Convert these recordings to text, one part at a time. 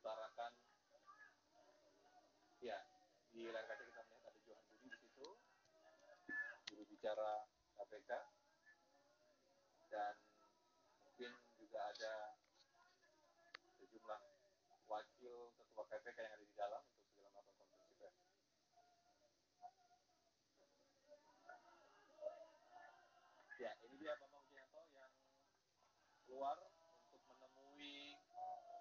diutarakan. Ya, di layar kaca kita melihat ada Johan Budi di situ, juru bicara KPK, dan mungkin juga ada sejumlah wakil ketua KPK yang ada di dalam untuk segera melakukan konferensi pers. Ya, ini dia Bambang Wijayanto yang keluar untuk menemui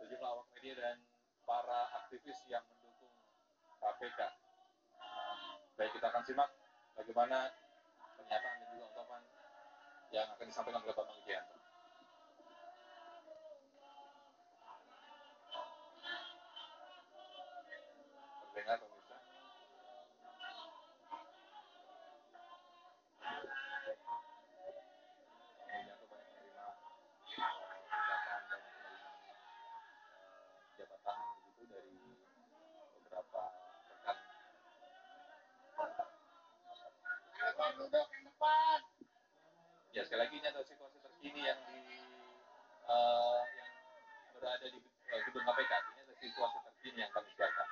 sejumlah awak media dan para aktivis yang mendukung KPK. Baik, kita akan simak bagaimana pernyataan dan juga ungkapan yang akan disampaikan oleh Bambang Wijayanto. Terdengar pemirsa? Wijayanto banyak menerima ucapan, banyak menerima jabatan begitu dari beberapa rekan. Duduk yang depan. Ya, sekali lagi ini adalah situasi terkini yang berada di gedung KPK. Ini adalah situasi terkini yang kami siapkan.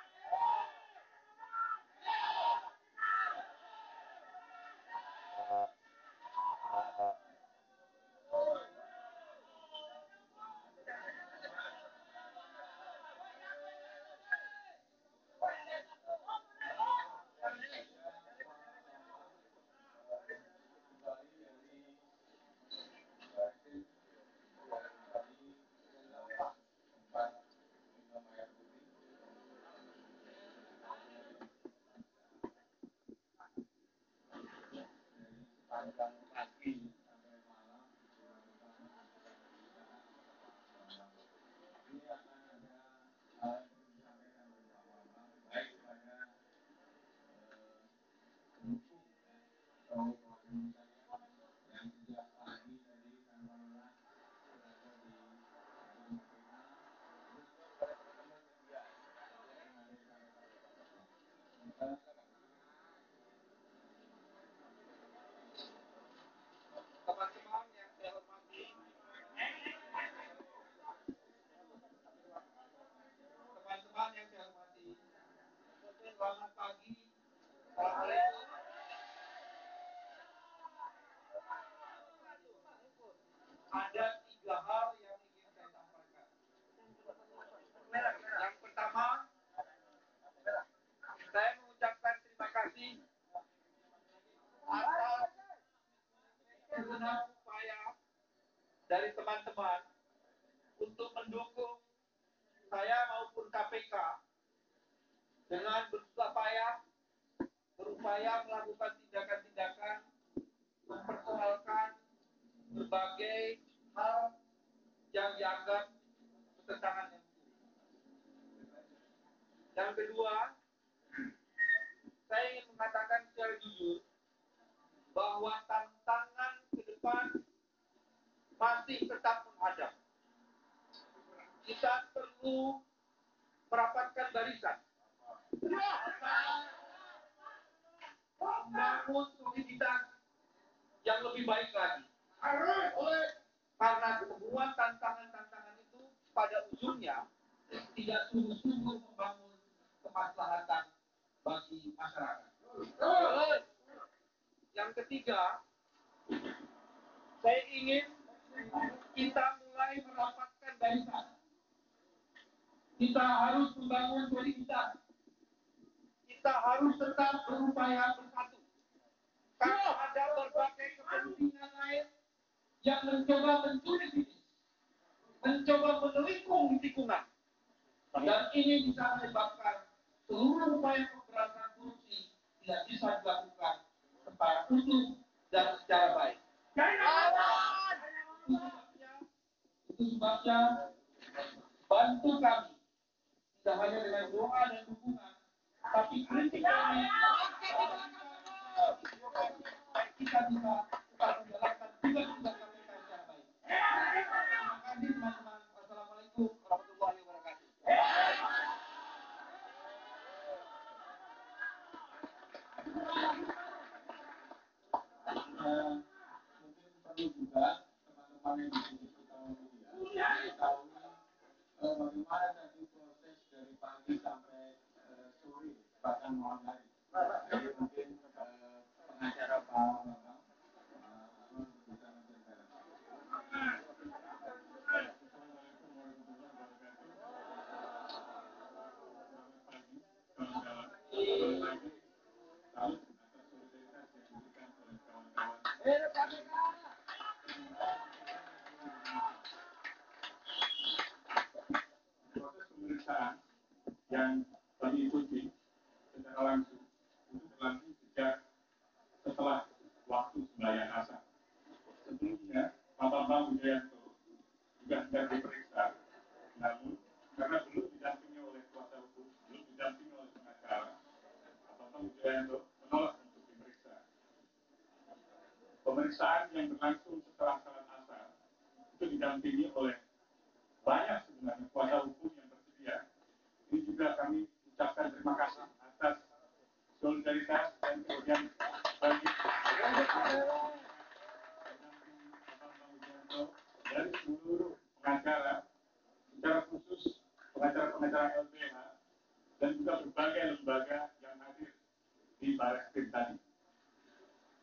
Teman-teman yang saya hormati, selamat pagi. Assalamualaikum. Ada 3 hal yang ingin saya sampaikan. Yang pertama, saya mengucapkan terima kasih atas segenap upaya dari teman-teman untuk mendukung saya maupun KPK dengan berupaya melakukan tindakan-tindakan mempersoalkan berbagai hal yang dianggap bertentangan dengan hukum. Yang kedua, saya ingin mengatakan secara jujur bahwa tantangan ke depan masih tetap menghadap. Kita perlu merapatkan barisan, membangun soliditas yang lebih baik lagi. Karena semua tantangan-tantangan itu pada ujungnya tidak sungguh-sungguh membangun kemaslahatan bagi masyarakat. Yang ketiga, saya ingin kita mulai merapatkan barisan. Kita harus membangun soliditas. Kita harus tetap berupaya bersatu. Karena ada berbagai kepentingan lain yang mencoba mencuri sini, mencoba menelikung di tikungan. Dan ini bisa menyebabkan seluruh upaya pemberantasan korupsi tidak bisa dilakukan secara utuh dan secara baik. Itu sebabnya bantu kami tidak hanya dengan doa dan dukungan, tapi kritik kami kita bisa tetap menjalankan tugas-tugas kami secara baik. Terima kasih teman-teman. Wassalamualaikum warahmatullahi wabarakatuh. Mungkin perlu juga teman-teman yang di sini kita mengetahui bagaimana tadi proses pagi sampai sore bahkan malam hari. Jadi mungkin pengacara Pak Bambang bisa menjelaskan. Assalamualaikum warahmatullahi wabarakatuh. Salut atas solidaritas yang diberikan oleh kawan-kawan. Proses pemeriksaan yang kami ikuti secara langsung itu berlangsung sejak setelah waktu sembahyang asar. Sebelumnya, Pak Bambang Wijayanto juga sedang diperiksa, namun karena belum didampingi oleh kuasa hukum, belum didampingi oleh pengacara, Pak Bambang Wijayanto menolak untuk diperiksa. Pemeriksaan yang berlangsung setelah salat asar itu didampingi oleh banyak sebenarnya kuasa hukum yang bersedia. Ini juga kami ucapkan terima kasih atas solidaritas dan kemudian bagi dari seluruh pengacara, secara khusus pengacara-pengacara LBH dan juga berbagai lembaga yang hadir di Barreskrim tadi.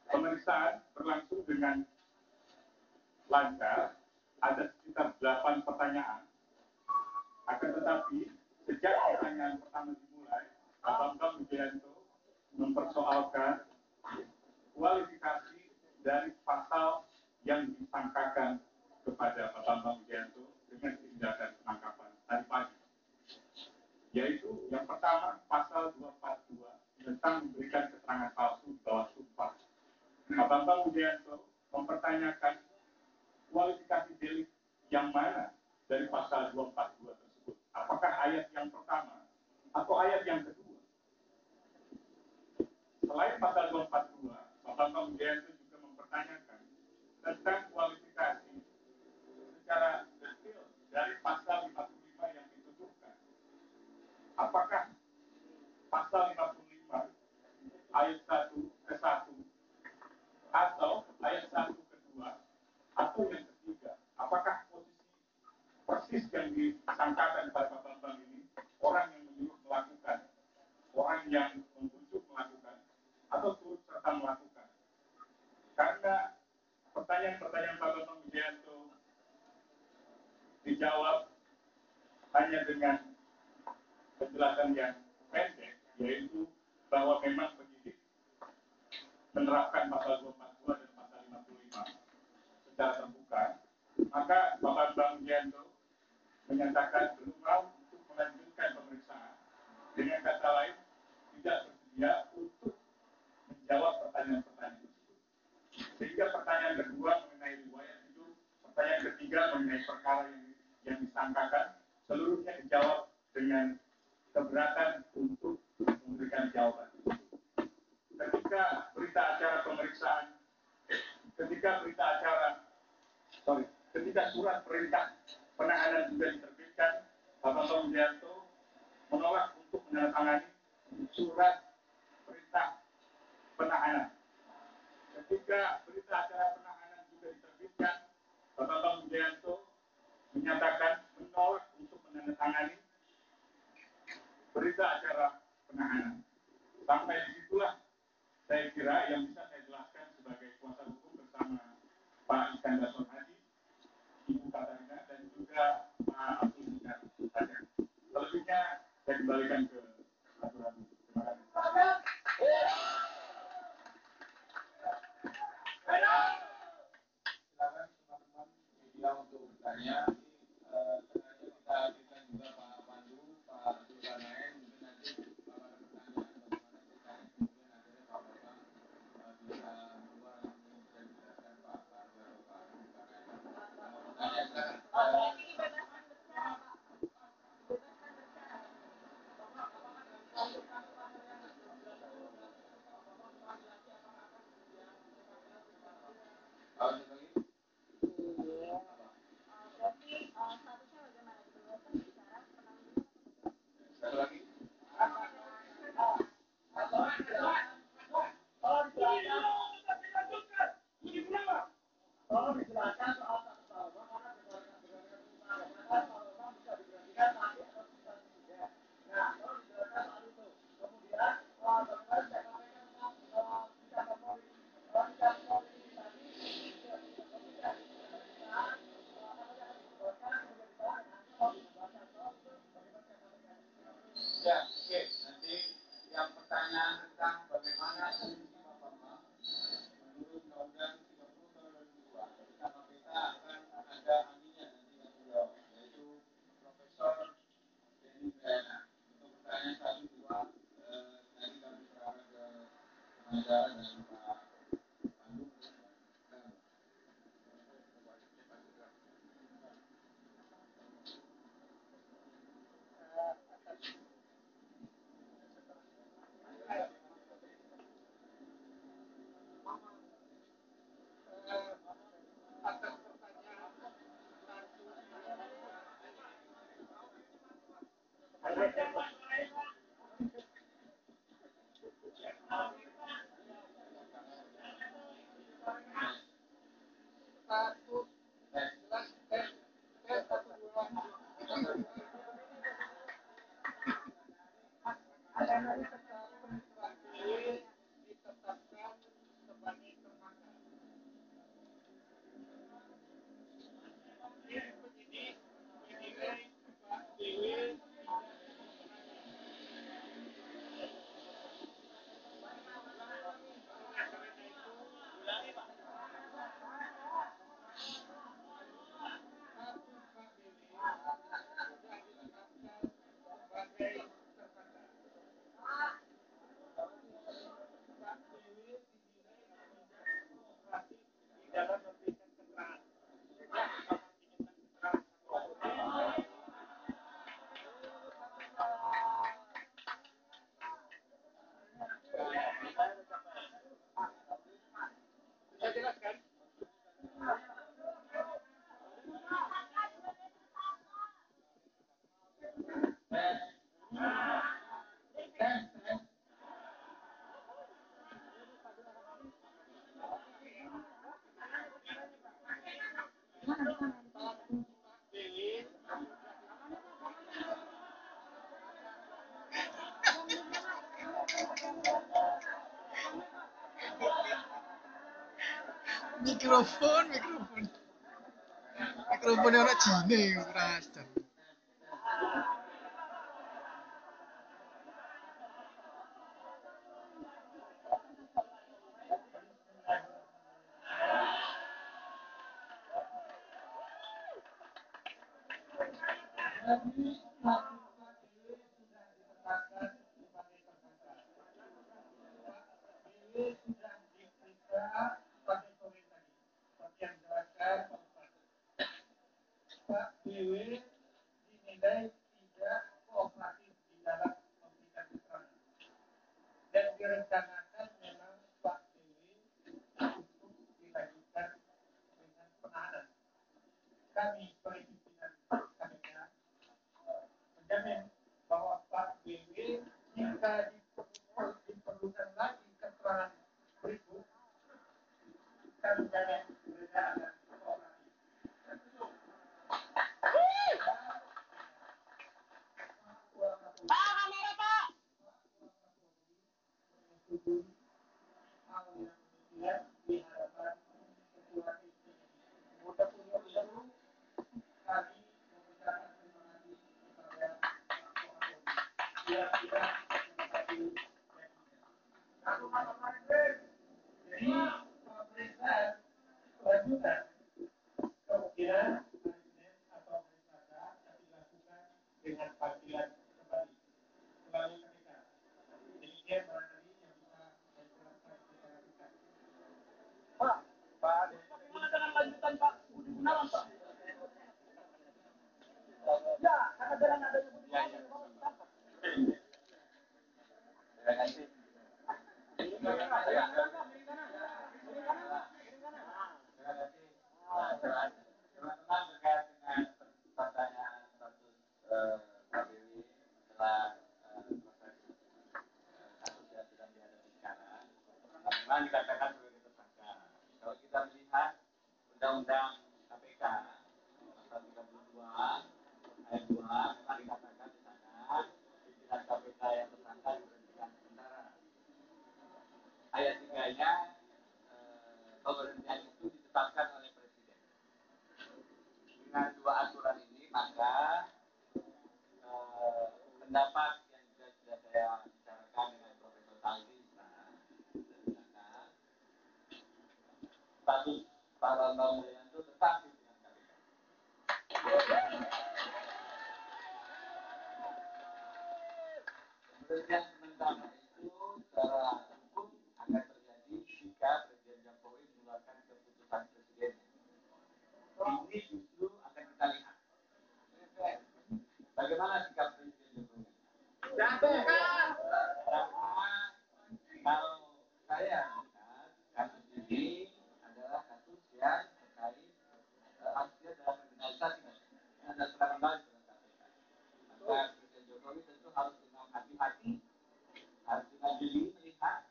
Pemeriksaan berlangsung dengan lancar, ada sekitar 8 pertanyaan. Akan tetapi, sejak pertanyaan pertama dimulai, Pak Bambang Wijayanto mempersoalkan kualifikasi dari pasal yang disangkakan kepada Pak Bambang Wijayanto dengan tindakan penangkapan tadi pagi. Yaitu yang pertama pasal 242 tentang memberikan keterangan palsu di bawah sumpah. Pak Bambang Wijayanto mempertanyakan kualifikasi delik yang mana dari pasal 242 tersebut. Apakah ayat yang pertama atau ayat yang kedua? Selain pasal 242, Pak Bambang Wijayanto juga mempertanyakan tentang kualifikasi secara detail dari pasal 55 yang dituduhkan. Apakah pasal 55 ayat 1 ke 1 atau ayat 1 ke 2 atau yang ketiga? Apakah posisi persis yang disangkakan pada Pak Bambang ini orang yang menyuruh melakukan, orang yang membujuk melakukan, atau turut serta melakukan? Karena pertanyaan-pertanyaan Pak Bambang Wijayanto dijawab hanya dengan penjelasan yang pendek, yaitu bahwa memang penyidik menerapkan pasal 242 dan pasal 55 secara terbuka, maka Pak Bambang Wijayanto menyatakan belum mau untuk melanjutkan pemeriksaan. Dengan kata lain, tidak bersedia untuk menjawab pertanyaan-pertanyaan tersebut. Sehingga pertanyaan kedua mengenai riwayat hidup, pertanyaan ketiga mengenai perkara yang disangkakan, seluruhnya dijawab dengan keberatan untuk memberikan jawaban. Ketika berita acara pemeriksaan, ketika surat perintah penahanan juga diterbitkan, Pak Bambang Wijayanto menolak untuk menandatangani surat perintah penahanan. Ketika berita acara penahanan juga diterbitkan, Pak Bambang Wijayanto menyatakan menolak untuk menandatangani berita acara penahanan. Sampai disitulah saya kira yang bisa saya jelaskan sebagai kuasa hukum bersama Pak Iskandar Surhadi, Ibu Katarina, dan juga Pak Abdul Mujar. Selebihnya saya kembalikan ke aturan. Terima kasih. Silakan teman-teman media untuk bertanya. Sengaja kita hadirkan juga Pak Pandu, Pak Zulkarnain, mungkin nanti kalau ada pertanyaan bagaimana ceritanya kemudian akhirnya Pak Bambang bisa keluar mungkin bisa dijelaskan Pak Pandu atau Pak Zulkarnain. Bertanya silakan. Mikrofonnya orang Cina ya, Raster. Pak BW dinilai tidak kooperatif di dalam memberikan keterangan dan direncanakan memang Pak BW untuk dilanjutkan dengan penahanan. Kami sebagai pimpinan KPK menjamin bahwa Pak BW jika diperlukan lagi keterangan berikut, kami jamin mereka akan kooperatif. Kemungkinan atau dilakukan dengan panggilan kembali melalui KPK. Demikian barangkali yang bisa saya jelaskan kepada kita. Pak, bagaimana dengan lanjutan Pak Budi Gunawan, Pak? Ya, karena dengan adanya Budi Gunawan. Terima kasih. Teman-teman terkait dengan pertanyaan status KPW setelah proses kasus yang sedang dihadapi sekarang, memang dikatakan sebagai tersangka. Kalau kita melihat Undang-Undang KPK pasal 32 ayat 2 memang dikatakan di sana pimpinan KPK yang tersangka diberhentikan sementara. Ayat 3-nya pemberhentian itu ditetapkan oleh Presiden. Dengan dua aturan ini maka pendapat yang juga sudah saya bicarakan dengan Profesor Taldi status Pak Bambang Wijayanto tetap pimpinan KPK. Pemberhentian sementara itu secara hukum akan terjadi jika Presiden Jokowi mengeluarkan keputusan Presiden. Ini justru akan kita lihat bagaimana sikap Presiden Jokowi. Kalau saya lihat kasus ini adalah kasus yang terkait hasil dalam kriminalisasi, ada serangan balik terhadap KPK. Maka Presiden Jokowi tentu harus dengan hati-hati, harus dengan jeli melihat,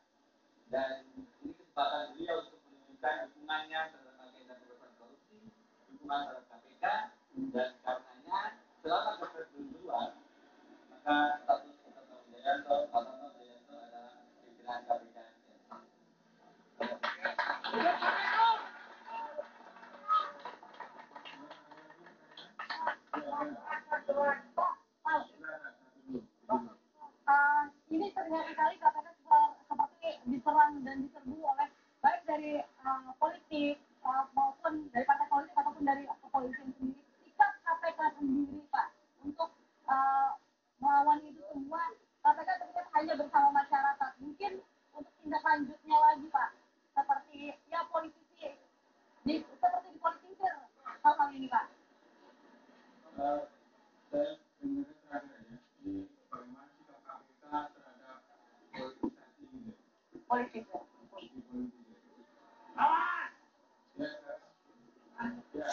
dan ini kesempatan beliau untuk menunjukkan dukungannya terhadap agenda pemberantasan korupsi, dukungan terhadap KPK, dan karenanya selama proses belum keluar, maka status Bambang Wijayanto adalah pimpinan KPK. Ini terlihat sekali KPK seperti diserang dan diserbu oleh baik dari politik maupun dari partai politik ataupun dari kepolisian sendiri. Sikap KPK sendiri, Pak, untuk melawan itu semua, KPK terlihat hanya bersama masyarakat. Mungkin untuk tindak lanjutnya lagi, Pak, seperti ya politisi, seperti dipolitisir hal-hal ini, Pak. Saya sebenarnya terakhir ya, ini bagaimana sikap KPK terhadap politisasi ini. Politik. Awas! Ya.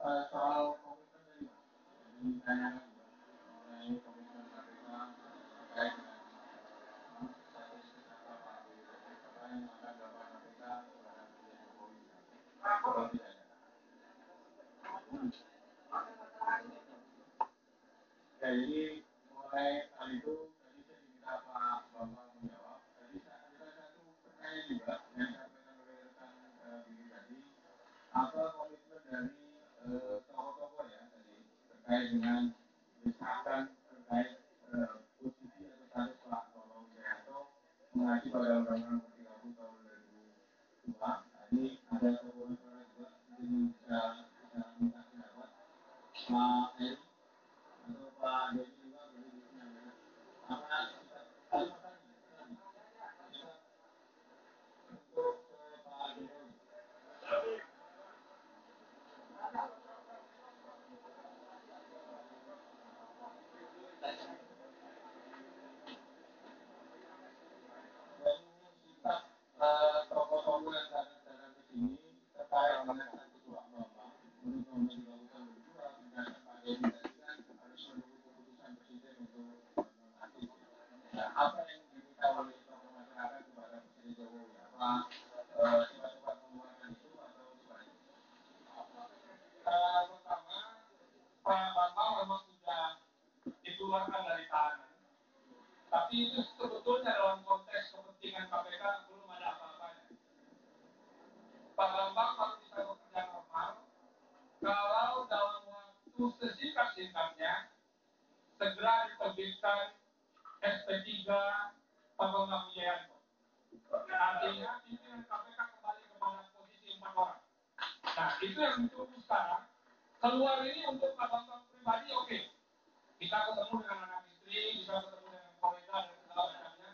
Soal komitmen tadi ditanyakan mengenai komitmen KPK terkait dengan status Pak apa yang akan dilakukan KPK kepada Presiden Jokowi atau tidak ya? Ya, jadi mulai hal itu tadi saya diminta Pak Bambang menjawab. Tadi ada satu pertanyaan juga yang disampaikan oleh rekan Billy tadi, apa komitmen dari tokoh-tokoh ya tadi terkait dengan misalkan terkait posisi atau status Pak Bambang Wijayanto mengacu pada Undang-Undang 30 tahun 2002. Ini ada tokoh nasional juga mungkin bisa minta pendapat Pak Eri atau Pak Dedi juga boleh menyampaikan apa sikap untuk Pak Jokowi. Dan sikap tokoh-tokoh yang datang ke sini terkait dengan status Pak Bambang menurut Undang-Undang 30 tahun 2002 berdasarkan Pak Dedi tadi tapi itu sebetulnya dalam konteks kepentingan KPK belum ada apa-apanya. Pak Bambang baru bisa bekerja normal kalau dalam waktu sesingkat-singkatnya segera diterbitkan SP3 Pak Bambang Wijayanto. Artinya pimpinan KPK kembali kepada posisi 4 orang. Nah, itu yang ditunggu sekarang. Keluar ini untuk Pak Bambang pribadi oke. Bisa ketemu dengan anak istri, bisa ketemu dengan kolega dan segala macamnya.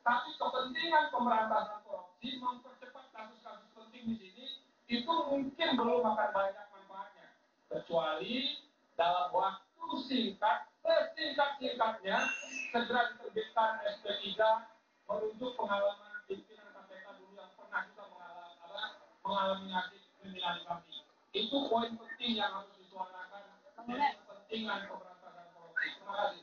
Tapi kepentingan pemberantasan korupsi mempercepat kasus-kasus penting di sini itu mungkin belum akan banyak manfaatnya. Kecuali dalam waktu singkat, sesingkat-singkatnya segera diterbitkan SP3 merujuk pengalaman pimpinan KPK dulu yang pernah juga mengalami nasib kriminalisasi. Itu poin penting yang harus disuarakan dari kepentingan pemberantasan korupsi. Terima kasih.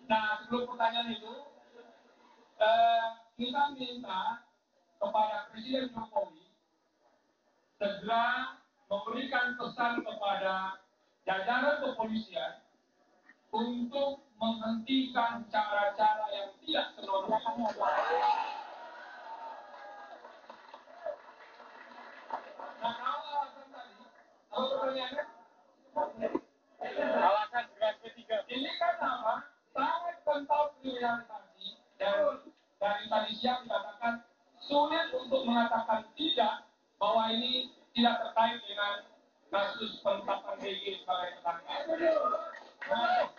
Nah, sebelum pertanyaan itu, kita minta kepada Presiden Jokowi segera memberikan pesan kepada jajaran kepolisian untuk menghentikan cara-cara yang tidak senonoh. Nah, kalau alasan tadi, kalau pertanyaannya, Alasan draft P3. ini kan apa? Sangat kental kriminalisasi dan dari tadi siang dikatakan sulit untuk mengatakan tidak bahwa ini tidak terkait dengan kasus penetapan DG sebagai tersangka. Nah,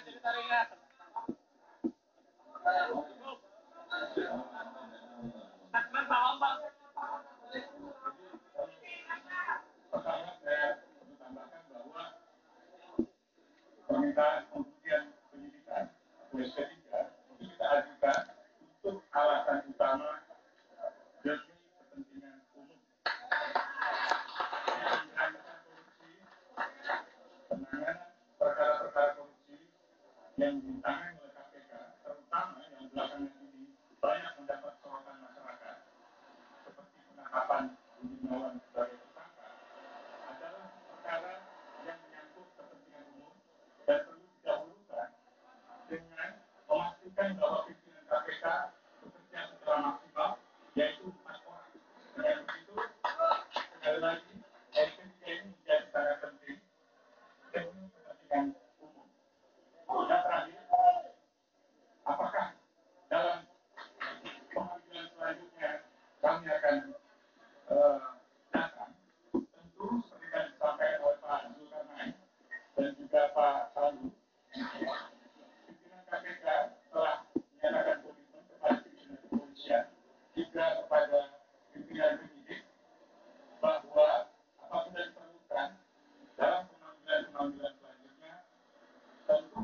Cerita ringan. Pertama saya menambahkan bahwa permintaan penghentian penyidikan atau SP3 itu kita ajukan untuk alasan utama demi kepentingan umum. Pemberantasan korupsi, penanganan perkara-perkara korupsi yang ditangani oleh KPK, terutama yang belakangan ini banyak mendapat sorotan masyarakat, seperti penangkapan Budi Gunawan sebagai tersangka, adalah perkara yang menyangkut kepentingan umum dan perlu didahulukan dengan memastikan bahwa pimpinan KPK bekerja secara maksimal, yaitu 4 orang. Dengan begitu, sekali lagi, SP3 ini menjadi sangat penting demi kepentingan umum. Yang terakhir, apakah dalam pemanggilan selanjutnya kami akan datang? Tentu seperti yang disampaikan oleh Pak Zulkarnain dan juga Pak Sandu, pimpinan KPK telah menyatakan komitmen kepada pimpinan kepolisian juga kepada pimpinan penyidik bahwa apabila diperlukan dalam pemanggilan selanjutnya tentu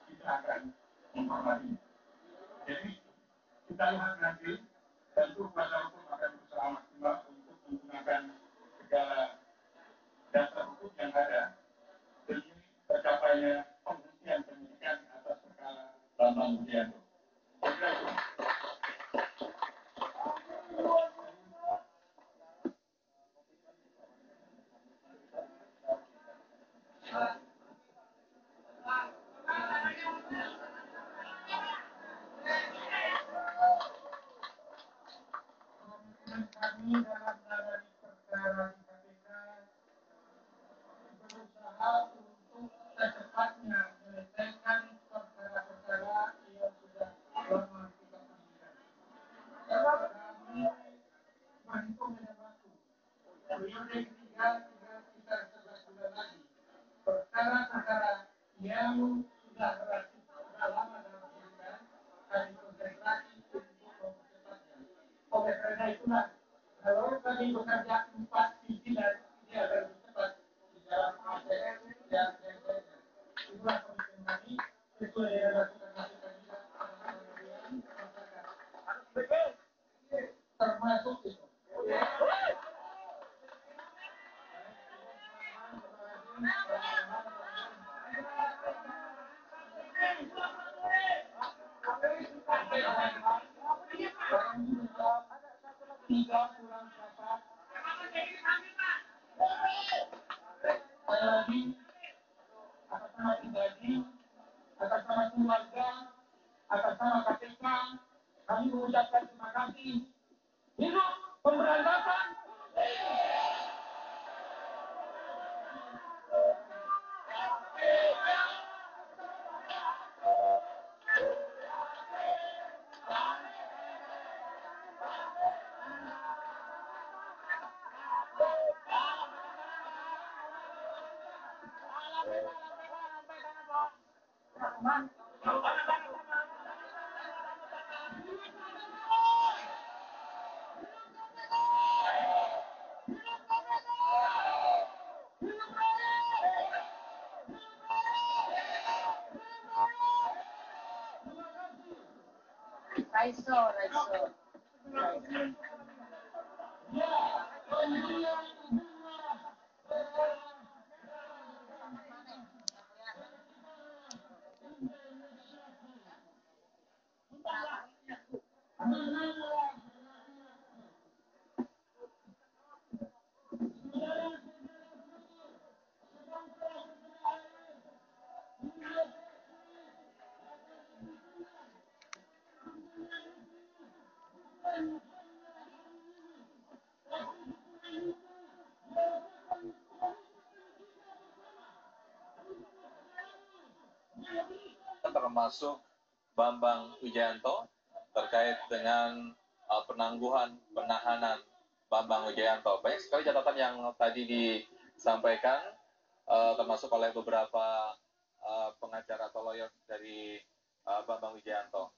kita akan menghormati. Jadi kita lihat nanti, tentu kuasa hukum akan berusaha maksimal untuk menggunakan segala dasar hukum yang ada demi tercapainya penghentian penyidikan atas perkara Bambang Wijayanto. Terima kasih. Kami dalam menangani perkara di KPK berusaha untuk secepatnya menyelesaikan perkara-perkara yang sudah lama kita penyidikan. Kami menghitung dengan waktu. Periode ketiga tinggal sekitar 11 bulan lagi. Perkara-perkara yang sudah relatif sudah lama dalam penyidikan kami konsentrasi untuk mempercepatnya. Oleh karena itulah, kalau kami bekerja 4 pimpinan, ini akan lebih cepat di dalam proses dan sebagainya. Terima setelah komitmen kami sesuai dengan masukan kita termasuk itu. Tiga kurang dapat. Saya lagi atas nama pribadi, atas nama keluarga, atas nama KPK, kami mengucapkan terima kasih. Hidup pemberantasan. Raiso. Termasuk Bambang Wijayanto terkait dengan penahanan Bambang Wijayanto. Banyak sekali catatan yang tadi disampaikan termasuk oleh beberapa pengacara atau lawyer dari Bambang Wijayanto.